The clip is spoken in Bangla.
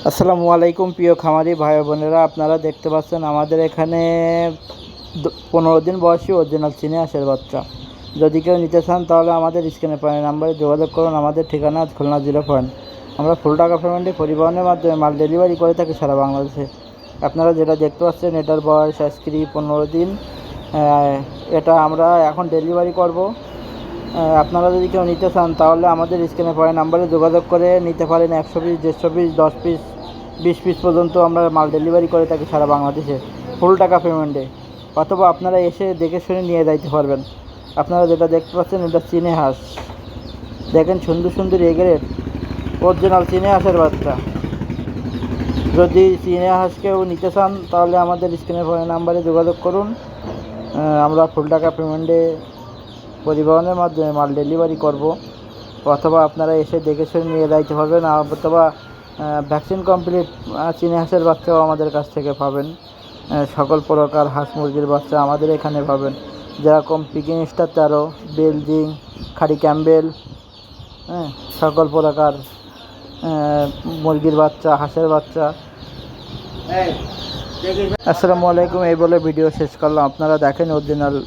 আসসালামু আলাইকুম প্রিয় খামারি ভাই বোনেরা, আপনারা দেখতে পাচ্ছেন আমাদের এখানে 15 দিন বয়সী অরিজিনাল চীনা হাঁসের বাচ্চা। যদি কেউ নিতে চান তাহলে আমাদের স্ক্রিনে পাওয়া নাম্বারে যোগাযোগ করুন। আমাদের ঠিকানা খুলনা 0 আমরা ফুল টাকা পেমেন্টে পরিবহনের মাধ্যমে মাল ডেলিভারি করে থাকি সারা বাংলাদেশে। আপনারা যেটা দেখতে পাচ্ছেন এটার বয়স আজকে 15 দিন। এটা আমরা এখন ডেলিভারি করব। আপনারা যদি কেউ নিতে চান তাহলে আমাদের স্ক্রিনে পাওয়া নাম্বারে যোগাযোগ করে নিতে পারেন। 100 পিস, 150 পিস, 10 পিস, 20 পিস পর্যন্ত আমরা মাল ডেলিভারি করে থাকি সারা বাংলাদেশে ফুল টাকা পেমেন্টে, অথবা আপনারা এসে দেখে শুনে নিয়ে যাইতে পারবেন। আপনারা যেটা দেখতে পাচ্ছেন এটা চীনা হাঁস। দেখেন সুন্দর সুন্দর এগের অরিজিনাল চীনা হাঁসের বাচ্চা। যদি চীনা হাঁস কেউ নিতে চান তাহলে আমাদের স্ক্রিনে পাওয়া নাম্বারে যোগাযোগ করুন। আমরা ফুল টাকা পেমেন্টে পরিবহনের মাধ্যমে মাল ডেলিভারি করব, অথবা আপনারা এসে দেখে শুনে নিয়ে যাইতে পারবেন, অথবা ভ্যাকসিন কমপ্লিট চীনা হাঁসের বাচ্চাও আমাদের কাছ থেকে পাবেন। সকল প্রকার হাঁস মুরগির বাচ্চা আমাদের এখানে পাবেন, যেরকম পিকিং স্টার 13, বেলজিং, খাড়ি ক্যাম্বেল, সকল প্রকার মুরগির বাচ্চা, হাঁসের বাচ্চা। আসসালামু আলাইকুম, এই বলে ভিডিও শেষ করলাম। আপনারা দেখেন অরিজিনাল